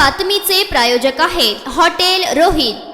बातमीचे प्रायोजक आहेत हॉटेल रोहित।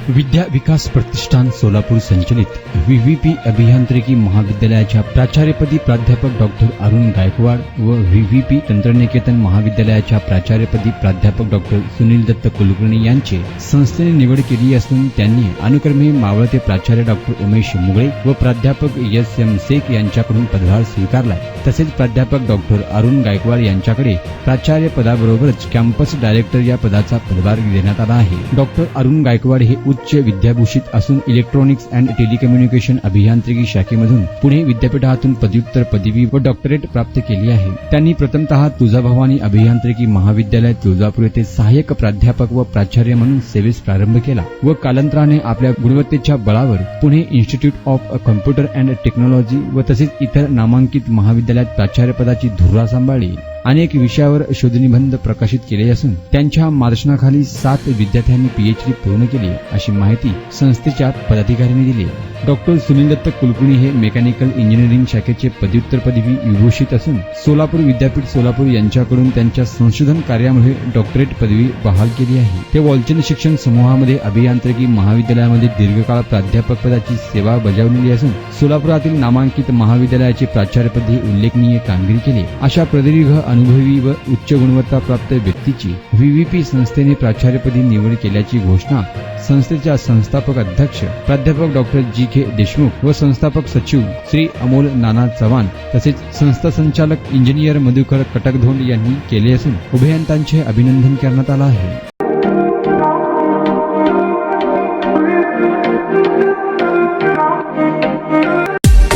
विद्या विकास प्रतिष्ठान सोलापूर संचलित व्हीव्हीपी अभियांत्रिकी महाविद्यालयाच्या प्राचार्यपदी प्राध्यापक डॉक्टर अरुण गायकवाड व व्हीव्हीपी तंत्रनिकेतन महाविद्यालयाच्या प्राचार्यपदी प्राध्यापक डॉक्टर सुनील दत्त कुलकर्णी यांची संस्थेने निवड केली असून त्यांनी अनुक्रमे मावळते प्राचार्य डॉक्टर उमेश मुगळे व प्राध्यापक एस.एम. शेख यांच्याकडून पदभार स्वीकारला। तसेच प्राध्यापक डॉक्टर अरुण गायकवाड यांच्याकडे प्राचार्य पदाबरोबरच कॅम्पस डायरेक्टर या पदाचा पदभार देण्यात आला आहे। डॉक्टर अरुण गायकवाड हे उच्च विद्याभूषित असून इलेक्ट्रॉनिक्स अँड टेलिकम्युनिकेशन अभियांत्रिकी शाखेमधून पुणे विद्यापीठातून पदव्युत्तर पदवी व डॉक्टरेट प्राप्त केली आहे। त्यांनी प्रथमतः तुळजाभवानी अभियांत्रिकी महाविद्यालय तुळजापूर येथे सहाय्यक प्राध्यापक व प्राचार्य म्हणून सेवेस प्रारंभ केला व कालांतराने आपल्या गुणवत्तेच्या बळावर Pune institute of computer and technology व तसेच इतर नामांकित महाविद्यालयात प्राचार्यपदाची धुरा सांभाळली। अनेक विषयावर शोधनिबंध प्रकाशित केले असून त्यांच्या मार्गदर्शनाखाली 7 विद्यार्थ्यांनी पीएचडी पूर्ण केली अशी माहिती संस्थेच्या पदाधिकाऱ्यांनी दिली। डॉक्टर सुनील दत्त कुलकर्णी हे मेकॅनिकल इंजिनिअरिंग शाखेचे पदव्युत्तर पदवी विभूषित असून सोलापूर विद्यापीठ सोलापूर यांच्याकडून त्यांच्या संशोधन कार्यामुळे डॉक्टरेट पदवी बहाल केली आहे। ते वॉलचंद शिक्षण समूहामध्ये अभियांत्रिकी महाविद्यालयामध्ये दीर्घकाळ प्राध्यापक पदाची सेवा बजावलेली असून सोलापुरातील नामांकित महाविद्यालयाचे प्राचार्यपदी उल्लेखनीय कामगिरी केली। अशा प्रदीर्घ अनुभवी व उच्च गुणवत्ता प्राप्त व्यक्तीची व्हीव्हीपी संस्थेने प्राचार्यपदी निवड केल्याची घोषणा संस्थेच्या संस्थापक अध्यक्ष प्राध्यापक डॉक्टर जी.के. देशमुख व संस्थापक सचिव श्री अमोल नाना चव्हाण तसेच संस्था संचालक इंजिनियर मधुकर कटकधोंड यांनी केले असून उभयंतांचे अभिनंदन करण्यात आले आहे।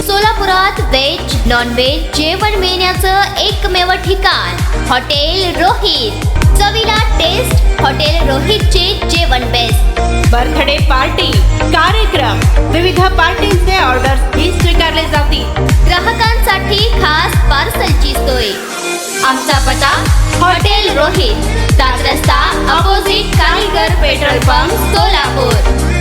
सोलापुरात व्हेज नॉन व्हेज जेवण मिळण्याचं एकमेव ठिकाण हॉटेल रोहित। चवीला टेस्ट हॉटेल रोहितचे जेवण बेस्ट। बर्थडे पार्टी कार्यक्रम विविध पार्टींचे ऑर्डर्स ही स्वीकारले जातील। ग्राहकांसाठी खास पार्सलची सोय। आमचा पत्ता हॉटेल रोहित, 7 रस्ता अपोजिट कारीगर पेट्रोल पंप सोलापूर।